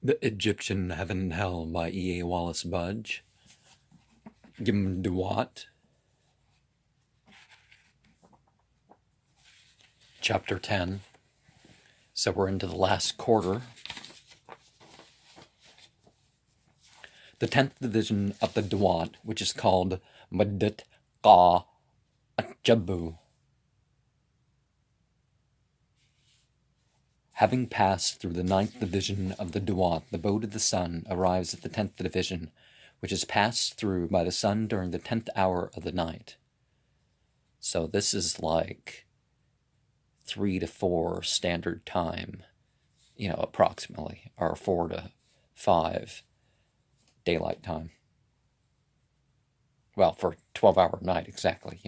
The Egyptian Heaven and Hell by E.A. Wallis Budge. Gimdewat. Chapter 10. So we're into the last quarter. The 10th division of the Duat, which is called Madit Qa Atjabu. Having passed through the 9th division of the Duat, the boat of the sun arrives at the 10th division, which is passed through by the sun during the 10th hour of the night. So this is like 3 to 4 standard time, approximately, or 4 to 5 daylight time. Well, for 12-hour night, exactly,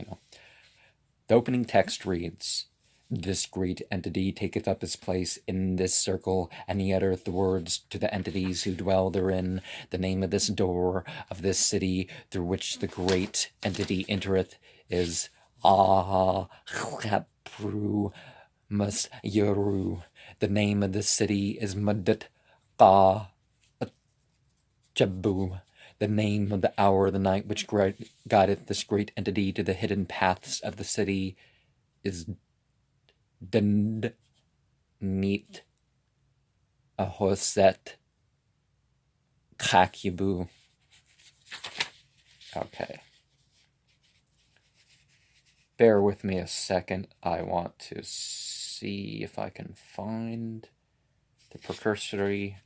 The opening text reads, "This great entity taketh up his place in this circle, and he uttereth the words to the entities who dwell therein. The name of this door of this city through which the great entity entereth is Ahapru Masyaru. The name of this city is Madit Qa Jabu. The name of the hour of the night which guideth this great entity to the hidden paths of the city is Dnd Neat Ahoset Kakyabu." Okay. Bear with me a second. I want to see if I can find the precursory.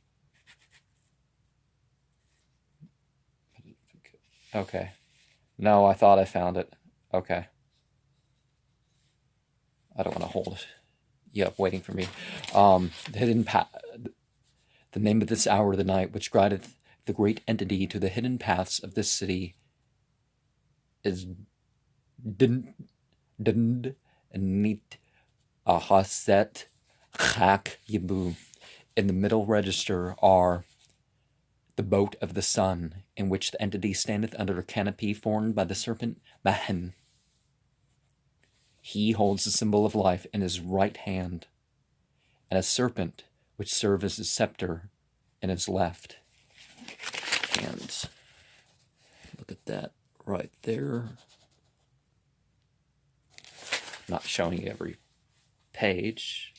Okay. No, I thought I found it. Okay. I don't want to hold you up waiting for me. The name of this hour of the night, which guideth the great entity to the hidden paths of this city, is Dnd Neat Ahaset Chak Yabu. In the middle register are the boat of the sun, in which the entity standeth under a canopy formed by the serpent Mahen. He holds the symbol of life in his right hand, and a serpent which serves as his scepter in his left hand. Look at that right there. Not showing you every page.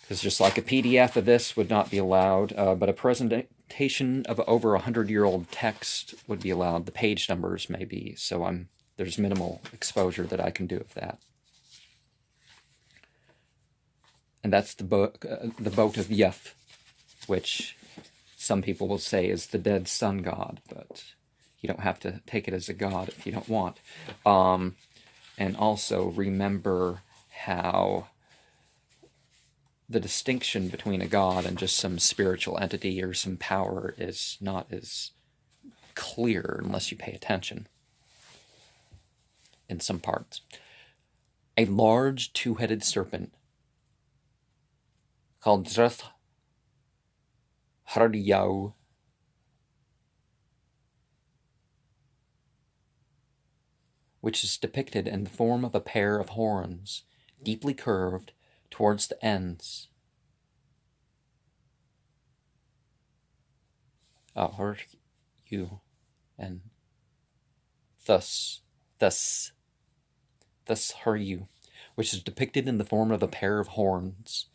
Because just like a PDF of this would not be allowed, but a presentation of over 100-year-old text would be allowed. The page numbers may be, so there's minimal exposure that I can do of that. And that's the boat of Yef, which some people will say is the dead sun god, but you don't have to take it as a god if you don't want. And also remember how the distinction between a god and just some spiritual entity or some power is not as clear unless you pay attention in some parts. A large two-headed serpent called Zrath Hardiyau which is depicted in the form of a pair of horns, deeply curved towards the ends. Her you and thus her you, which is depicted in the form of a pair of horns,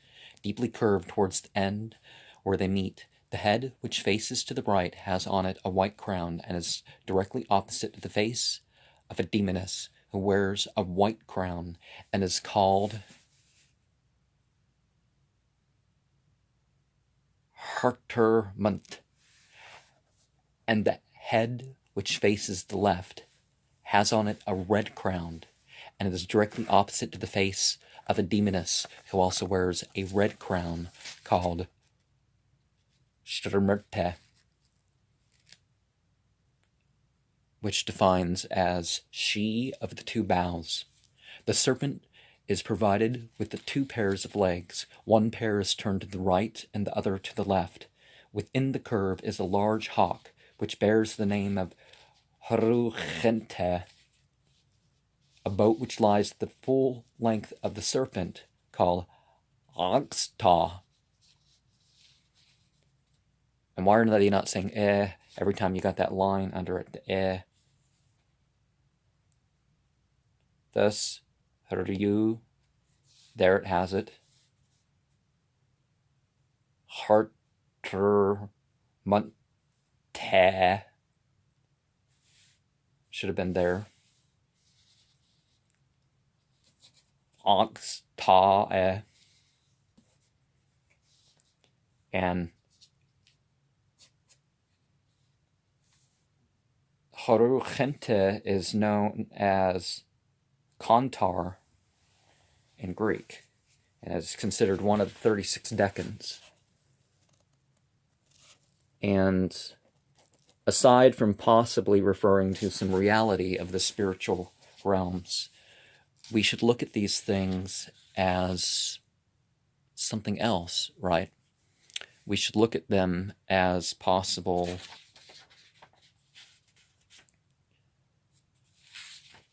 deeply curved towards the end where they meet. The head, which faces to the right, has on it a white crown and is directly opposite to the face of a demoness who wears a white crown and is called Hartermunt. And the head, which faces the left, has on it a red crown and it is directly opposite to the face of a demoness who also wears a red crown called Strmerte, which defines as she of the two bows. The serpent is provided with the 2 pairs of legs. One pair is turned to the right and the other to the left. Within the curve is a large hawk, which bears the name of Haruchente, a boat which lies at the full length of the serpent, called Angsta. And why are they not saying every time you got that line under it, the Thus, Ryu, there it has it. Harter Monte should have been there. Angsta, and Horugente is known as Kantar in Greek, and is considered one of the 36 decans. And aside from possibly referring to some reality of the spiritual realms, we should look at these things as something else, right? We should look at them as possible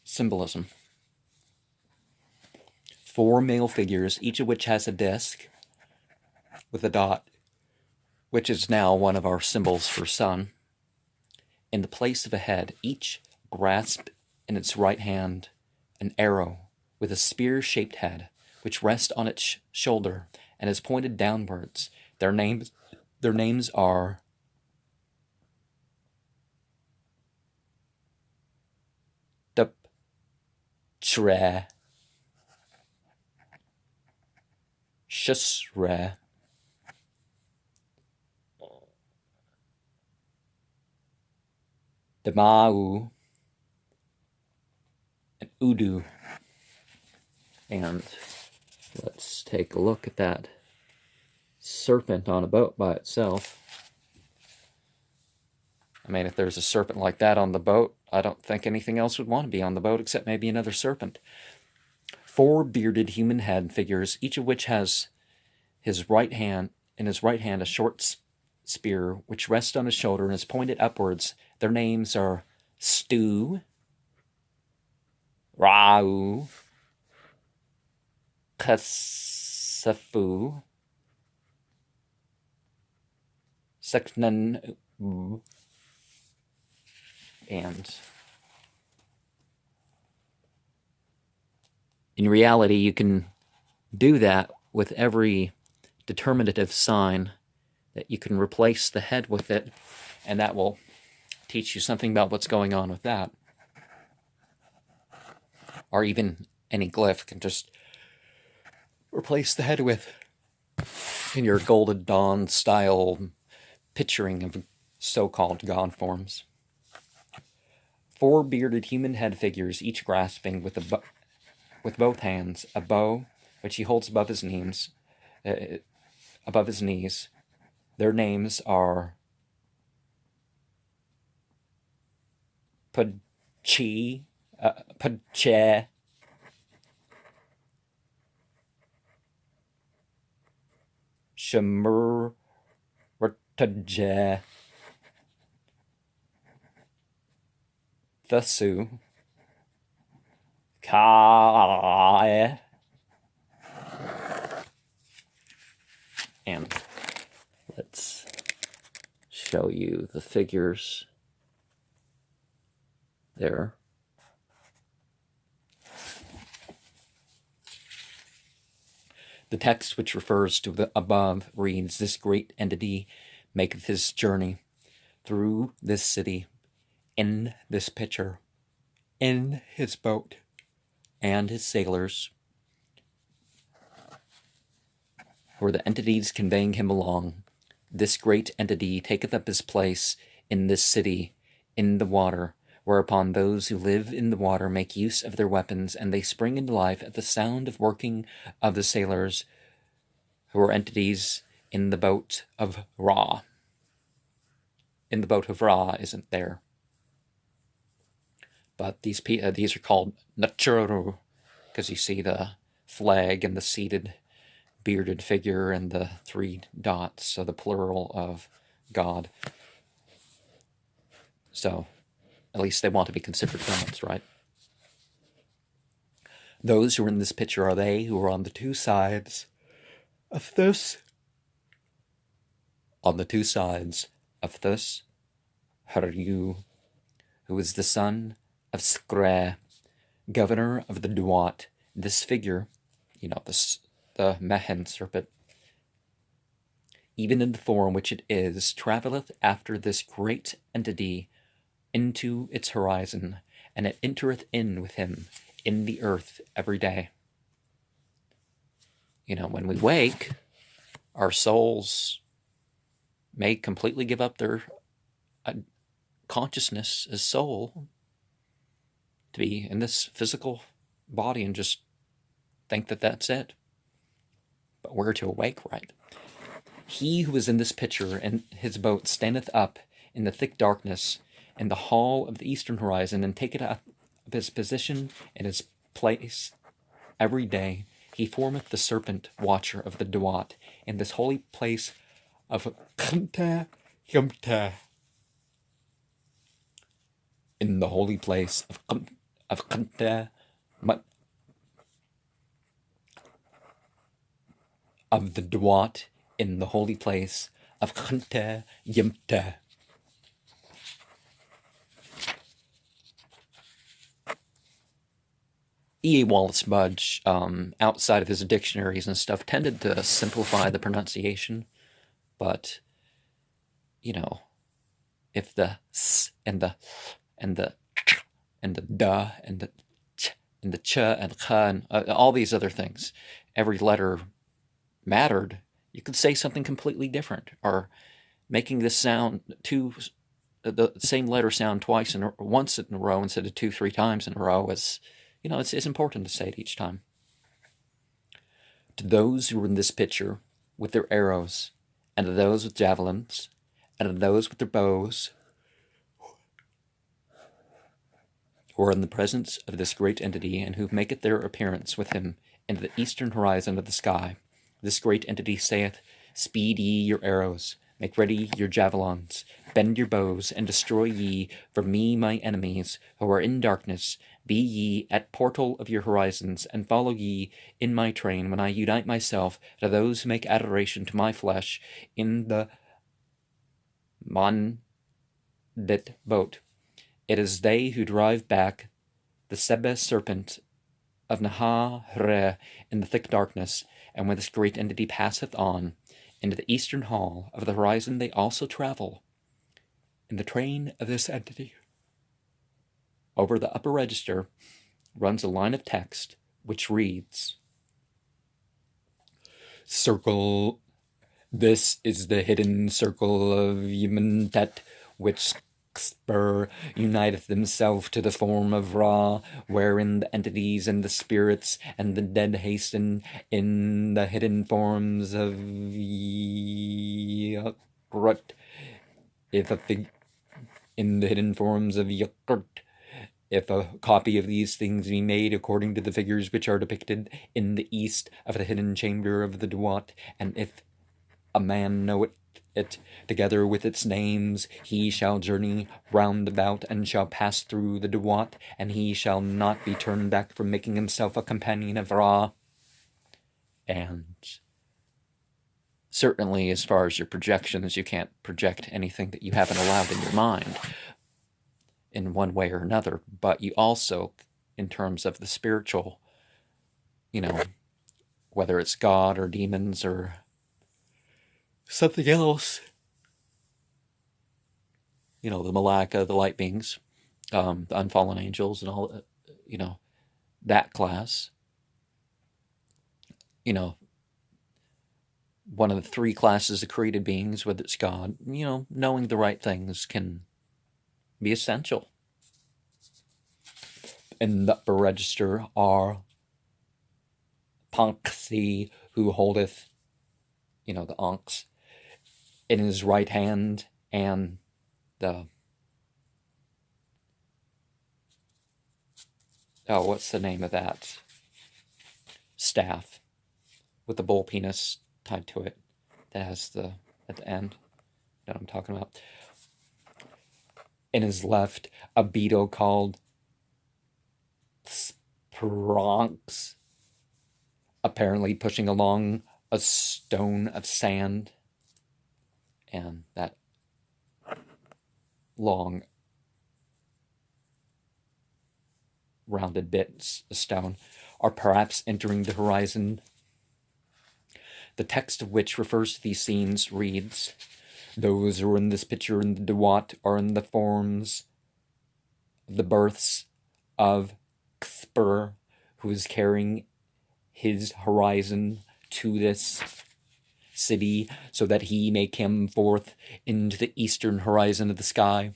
symbolism. 4 male figures, each of which has a disc with a dot, which is now one of our symbols for sun. In the place of a head, each grasped in its right hand an arrow with a spear-shaped head, which rests on its shoulder and is pointed downwards. Their names are Duptre, Shusre, Damau, and Udu. And let's take a look at that serpent on a boat by itself. I mean, if there's a serpent like that on the boat, I don't think anything else would want to be on the boat except maybe another serpent. 4 bearded human head figures, each of which has in his right hand a short spear, which rests on his shoulder and is pointed upwards. Their names are Stu, Rau, Kasafu, Seknan, and in reality, you can do that with every determinative sign, that you can replace the head with it, and that will teach you something about what's going on with that. Or even any glyph can just replace the head with, in your Golden Dawn style picturing of so-called god forms. 4 bearded human head figures, each grasping with both hands a bow, which he holds above his knees. Their names are Pache, Shamur, Taje, Thusu, Kae, and let's show you the figures there. The text which refers to the above reads, "This great entity maketh his journey through this city, in this pitcher, in his boat, and his sailors, were the entities conveying him along. This great entity taketh up his place in this city, in the water, whereupon those who live in the water make use of their weapons, and they spring into life at the sound of working of the sailors, who are entities in the boat of Ra." In the boat of Ra isn't there. But these are called Nachuru, because you see the flag and the seated bearded figure and the 3 dots, so the plural of God. So, at least they want to be considered gods, right? Those who are in this picture are they who are on the 2 sides of this. On the two sides of this, Haryu, who is the son of Skre, governor of the Duat. This figure, the Mehen serpent, even in the form which it is, travelleth after this great entity into its horizon, and it entereth in with him in the earth every day. When we wake, our souls may completely give up their consciousness as soul to be in this physical body and just think that that's it. But we're to awake, right? He who is in this picture in his boat standeth up in the thick darkness in the hall of the eastern horizon, and taketh up his position in his place every day. He formeth the serpent watcher of the Duat in this holy place of Khamta Yamta. In the holy place of Khamta of the Duat, in the holy place of Khamta Yamta. E.A. Wallis Budge, outside of his dictionaries and stuff, tended to simplify the pronunciation, but if the s and the ch and the da and the ch and the ch and kha and all these other things, every letter mattered, you could say something completely different, or making this sound the same letter sound once in a row instead of 2-3 times in a row is, it's important to say it each time. To those who were in this picture with their arrows, and to those with javelins, and to those with their bows, who are in the presence of this great entity, and who make their appearance with him into the eastern horizon of the sky, this great entity saith, Speed ye your arrows, make ready your javelins, bend your bows, and destroy ye for me my enemies, who are in darkness. Be ye at portal of your horizons, and follow ye in my train when I unite myself to those who make adoration to my flesh in the Mandit boat. It is they who drive back the Sebe serpent of Naha-Hre in the thick darkness, and when this great entity passeth on into the eastern hall of the horizon, they also travel in the train of this entity. Over the upper register runs a line of text which reads, Circle, this is the hidden circle of Yementet, which spur uniteth themselves to the form of Ra, wherein the entities and the spirits and the dead hasten in the hidden forms of Yakrut. In the hidden forms of Yakrut, if a copy of these things be made according to the figures which are depicted in the east of the hidden chamber of the Duat, and if a man know it together with its names, he shall journey round about and shall pass through the Duat, and he shall not be turned back from making himself a companion of Ra. And certainly, as far as your projections, you can't project anything that you haven't allowed in your mind in one way or another, but you also, in terms of the spiritual, whether it's God or demons or something else, the Malaka, the light beings, the unfallen angels, and all, that class, one of the 3 classes of created beings, whether it's God, knowing the right things can be essential. In the upper register are Panksi, who holdeth, the Ankhs, in his right hand, and what's the name of that staff with the bull penis tied to it that has at the end that I'm talking about. In his left, a beetle called Spronx, apparently pushing along a stone of sand, and that long rounded bits of stone are perhaps entering the horizon. The text of which refers to these scenes reads, "Those who are in this picture in the Duat are in the forms of the births of Kspur, who is carrying his horizon to this city so that he may come forth into the eastern horizon of the sky.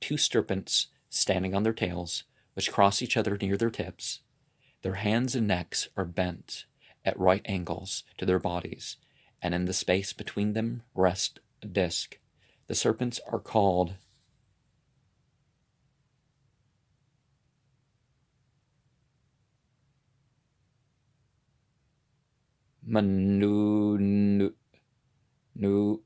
Two serpents standing on their tails, which cross each other near their tips. Their hands and necks are bent at right angles to their bodies, and in the space between them rests a disc. The serpents are called Manu Nu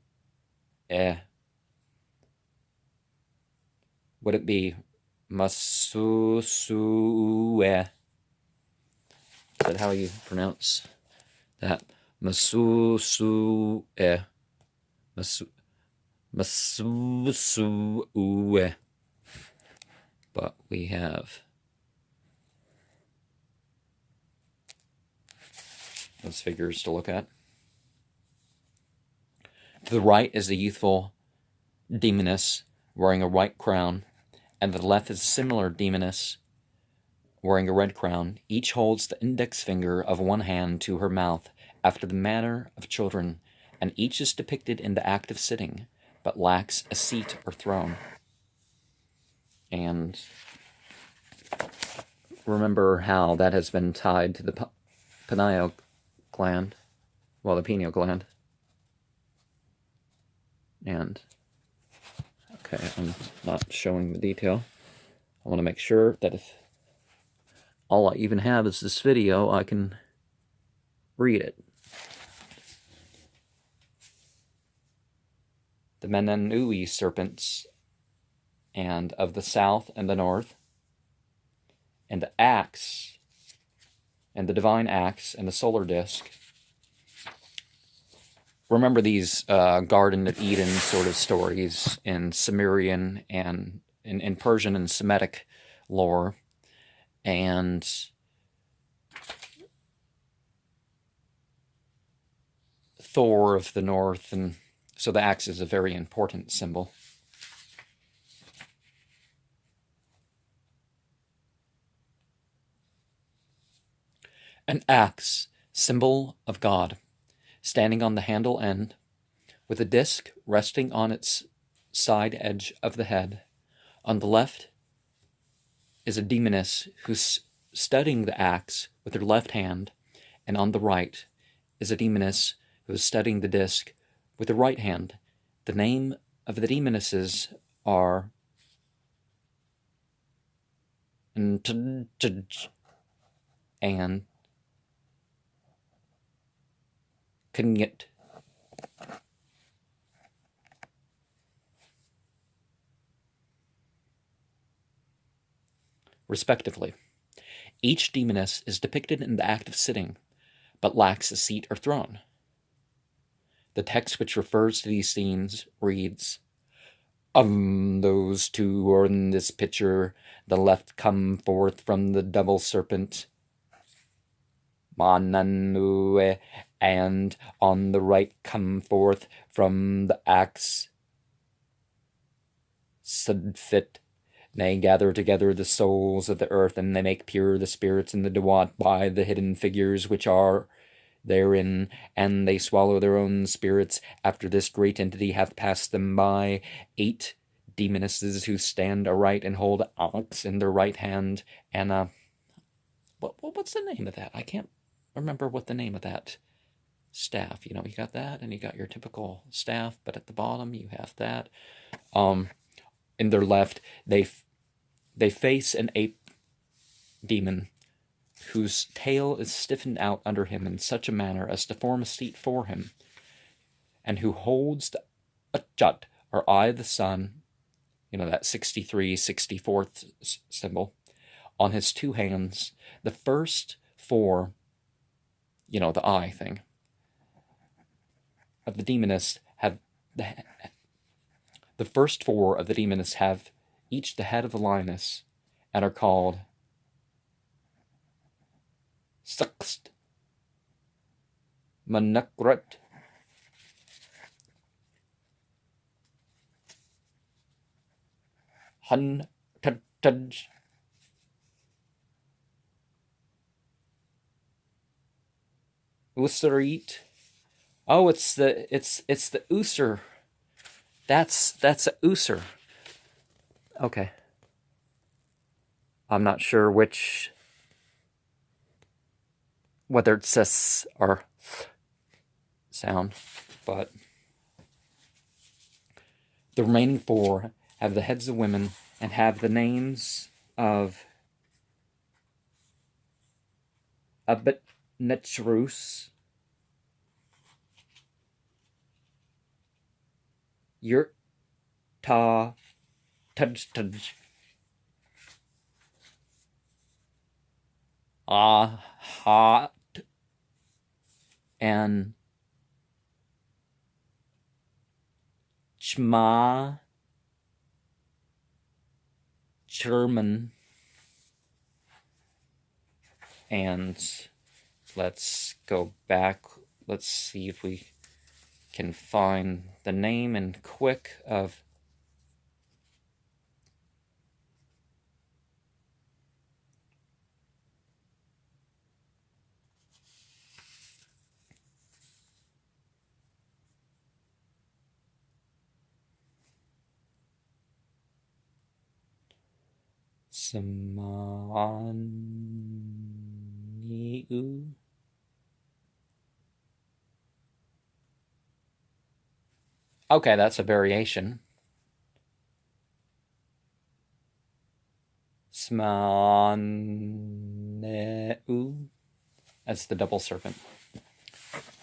would it be Masusue? Is that how you pronounce that? Masusue. Masusue. But we have those figures to look at. To the right is the youthful demoness wearing a white crown, and to the left is a similar demoness wearing a red crown. Each holds the index finger of one hand to her mouth after the manner of children, and each is depicted in the act of sitting, but lacks a seat or throne. And remember how that has been tied to the pineal gland, well, the pineal gland. And, okay, I'm not showing the detail. I want to make sure that if all I even have is this video, I can read it. The Menenui serpents, and of the south and the north, and the axe, and the divine axe, and the solar disk. Remember these Garden of Eden sort of stories in Sumerian and in Persian and Semitic lore, and Thor of the north, and so the axe is a very important symbol. An axe, symbol of God, standing on the handle end, with a disc resting on its side edge of the head. On the left is a demoness who's studying the axe with her left hand, and on the right is a demoness who is studying the disc with the right hand. The name of the demonesses are and Knyet. Respectively. Each demoness is depicted in the act of sitting, but lacks a seat or throne. The text which refers to these scenes reads, those two who are in this picture, the left come forth from the double serpent, Mananue, and on the right come forth from the axe, Sudfit. They gather together the souls of the earth, and they make pure the spirits in the Duat by the hidden figures which are therein, and they swallow their own spirits after this great entity hath passed them by. 8 demonesses who stand aright and hold ox in their right hand, and what's the name of that? I can't remember what the name of that staff. You know, you got that, and you got your typical staff, but at the bottom you have that. In their left, they face an ape demon whose tail is stiffened out under him in such a manner as to form a seat for him, and who holds the Achat, or eye of the sun, you know, that 64th symbol, on his 2 hands. The first 4, you know, the eye thing, of the demonists have the first 4 of the demonists have each the head of the lioness and are called Suxt, Manakrat, Hun Tudge, Usarit. Oh, it's the Usur. That's a Usur. Okay. I'm not sure whether it's S or sound, but the remaining 4 have the heads of women and have the names of Abit Netrus, Yurt-ta Tudge, Ahat, and Chma, German, and let's go back. Let's see if we can find the name and quick of Samaniu. Okay, that's a variation. Smaneu. That's the double serpent.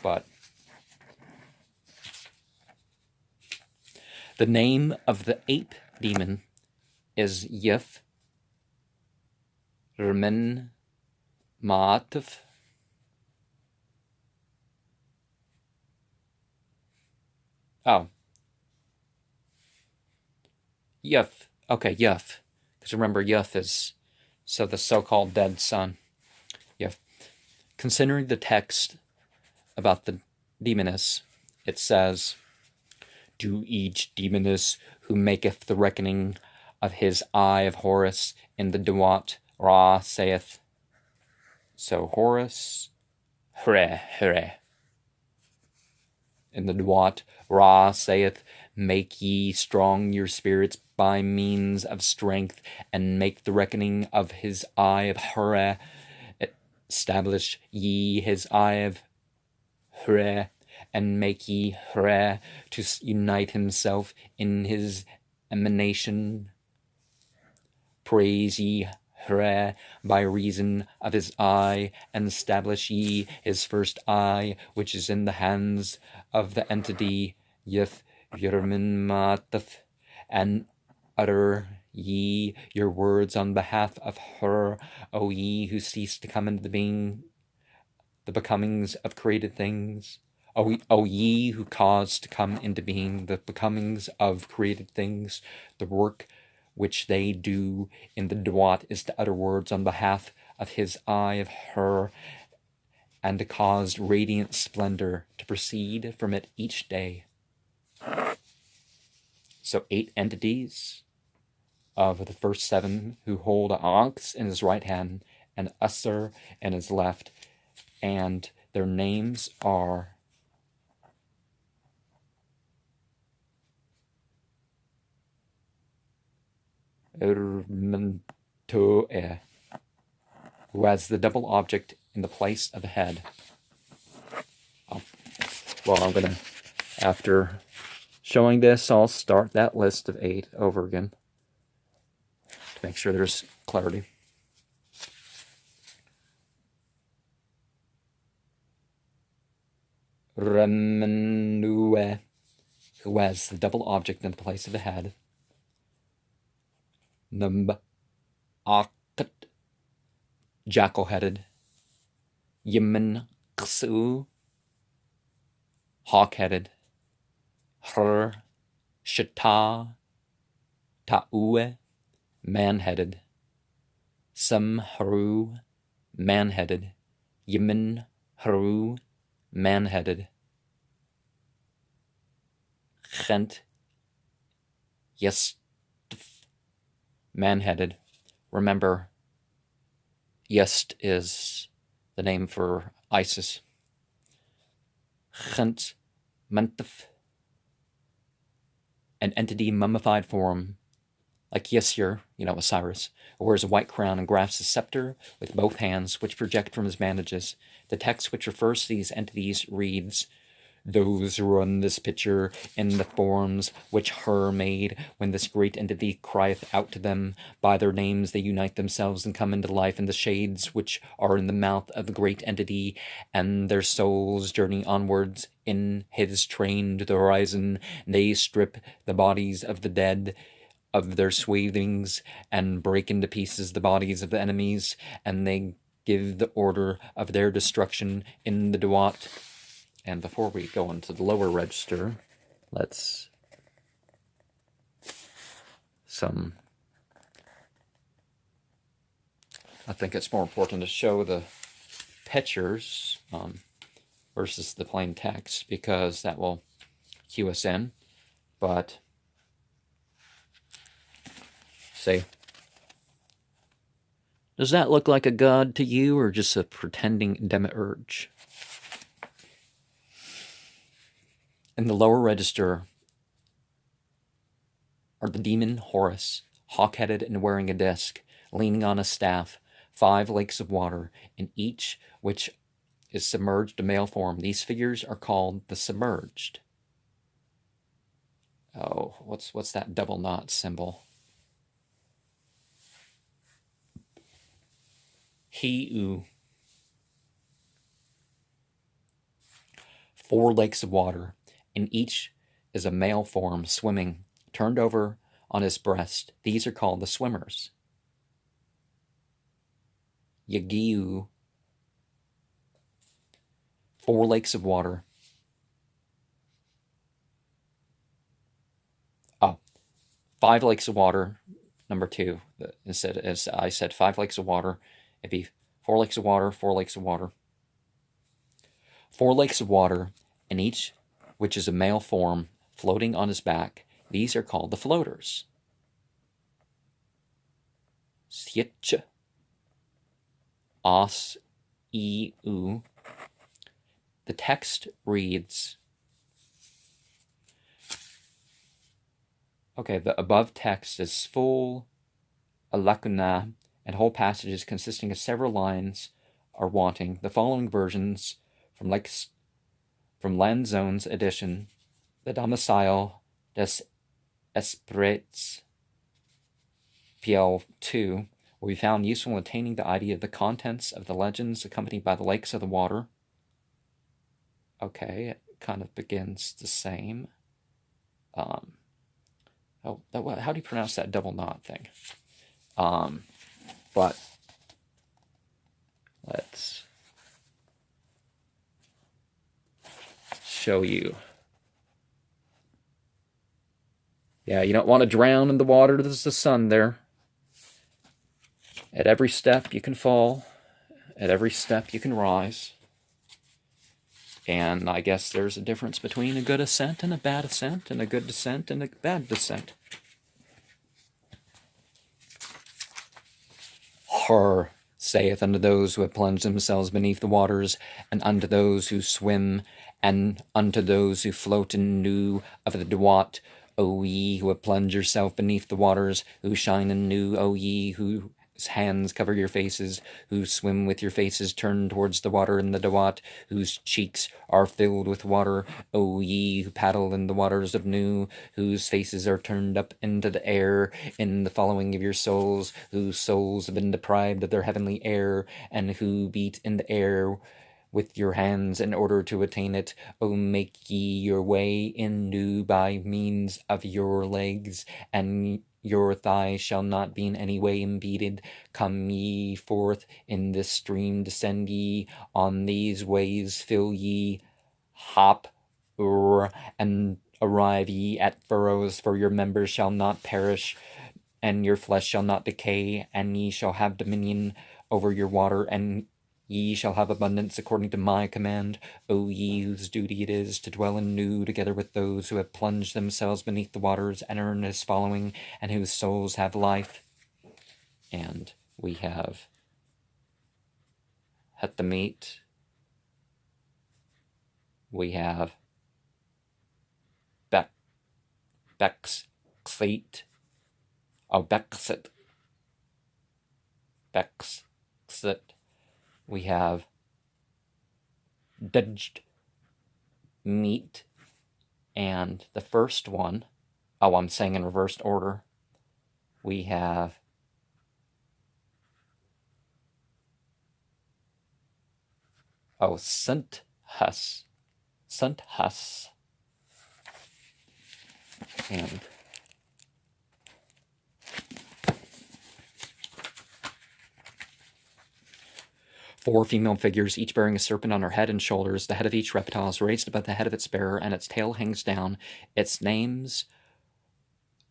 But the name of the 8th demon is Yif Rmin Maatv. Oh. Yuf. Okay, Yuf. Because remember, Yuf is the so-called dead son. Yuf. Considering the text about the demoness, it says, "To each demoness who maketh the reckoning of his eye of Horus in the Duat, Ra saith." So Horus, Hre. In the Duat, Ra saith, "Make ye strong your spirits by means of strength, and make the reckoning of his eye of Hre. Establish ye his eye of Hre, and make ye Hre to unite himself in his emanation. Praise ye Hre by reason of his eye, and establish ye his first eye, which is in the hands of the entity Yith Yurmin Mataf, and utter ye your words on behalf of her, O ye who cease to come into being, the becomings of created things. O ye who cause to come into being the becomings of created things, the work which they do in the Duat is to utter words on behalf of his eye of her, and to cause radiant splendor to proceed from it each day. So 8 entities of the first 7 who hold Ankhs in his right hand and Usur in his left, and their names are Urmentoe, who has the double object in the place of the head. Well, I'm going to, after showing this, I'll start that list of 8 over again to make sure there's clarity. Remenue, who has the double object in the place of the head. Numb Akut, jackal-headed. Yemen Ksu, hawk-headed. Her, Shata, Ta'ue, man-headed. Some Haru, man-headed. Yemen, Haru, man-headed. Chent, Yestf, man-headed. Remember, Yest is the name for Isis. Chent, Mentef, an entity mummified form, like Yesir, Osiris, who wears a white crown and grasps a scepter with both hands, which project from his bandages. The text which refers to these entities reads, "Those who run this picture in the forms which Her made, when this great entity crieth out to them, by their names they unite themselves and come into life in the shades which are in the mouth of the great entity, and their souls journey onwards in his train to the horizon. They strip the bodies of the dead of their swathings and break into pieces the bodies of the enemies, and they give the order of their destruction in the Duat." And before we go into the lower register, let's I think it's more important to show the pictures versus the plain text, because that will cue us in. But say, does that look like a god to you, or just a pretending demiurge? In the lower register are the demon Horus, hawk-headed and wearing a disc, leaning on a staff, 5 lakes of water, in each which is submerged a male form. These figures are called the submerged. Oh, what's that double knot symbol? Hi'u. 4 lakes of water. In each is a male form swimming, turned over on his breast. These are called the swimmers. Yagiu. 4 lakes of water. 5 lakes of water, number 2. Instead, as I said, 5 lakes of water. It'd be 4 lakes of water, 4 lakes of water. 4 lakes of water, in each which is a male form floating on his back. These are called the floaters. Sietch. As. I-u. The text reads, okay, the above text is full alakuna, and whole passages consisting of several lines are wanting. The following versions from Lanzone's edition, the Domicile des Esprits, PL2, will be found useful in attaining the idea of the contents of the legends accompanied by the lakes of the water. Okay, it kind of begins the same. How do you pronounce that double knot thing? But let's show you. Yeah, you don't want to drown in the water. There's the sun there. At every step you can fall. At every step you can rise. And I guess there's a difference between a good ascent and a bad ascent, and a good descent and a bad descent. Her saith unto those who have plunged themselves beneath the waters, and unto those who swim, and unto those who float in new of the Duat, O ye who have plunged yourself beneath the waters, who shine in new, O ye whose hands cover your faces, who swim with your faces turned towards the water in the Duat, whose cheeks are filled with water, O ye who paddle in the waters of Nu, whose faces are turned up into the air in the following of your souls, whose souls have been deprived of their heavenly air, and who beat in the air with your hands in order to attain it. O make ye your way in Nu by means of your legs, and your thighs shall not be in any way impeded. Come ye forth in this stream, descend ye on these ways, fill ye, hop, and arrive ye at furrows, for your members shall not perish, and your flesh shall not decay, and ye shall have dominion over your water, and ye shall have abundance according to my command, O ye whose duty it is to dwell in new together with those who have plunged themselves beneath the waters and are in his following, and whose souls have life. And we have het the meat. We have Bexit. Oh, Bexit. Bexit. We have Dudged meat. And the first one, oh, I'm saying in reversed order. We have selves. And 4 female figures, each bearing a serpent on her head and shoulders. The head of each reptile is raised above the head of its bearer, and its tail hangs down. Its names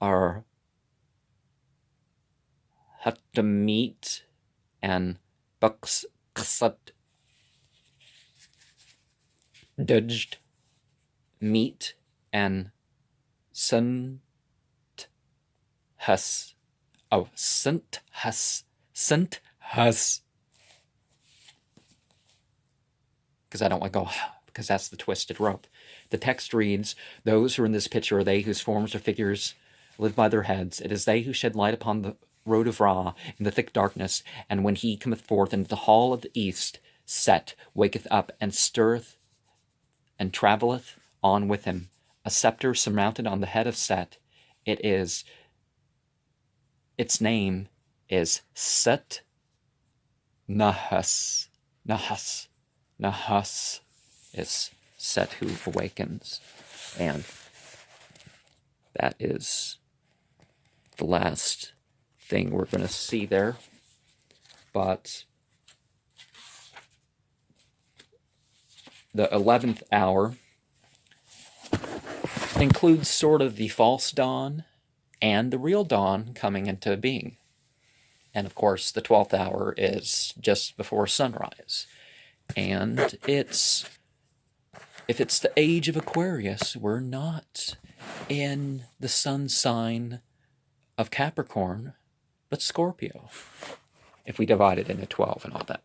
are Hatameet and Buxksut. Dudged meat and Sunthus. Oh, Sunthus. Because I don't want to go, because that's the twisted rope. The text reads, those who are in this picture are they whose forms or figures live by their heads. It is they who shed light upon the road of Ra in the thick darkness, and when he cometh forth into the hall of the east, Set waketh up and stirreth and travelleth on with him. A scepter surmounted on the head of Set. Its name is Set Nahus. Nahus is Set who awakens. And that is the last thing we're going to see there. But the 11th hour includes sort of the false dawn and the real dawn coming into being. And of course, the 12th hour is just before sunrise. And if it's the age of Aquarius, we're not in the sun sign of Capricorn, but Scorpio, if we divide it into 12 and all that.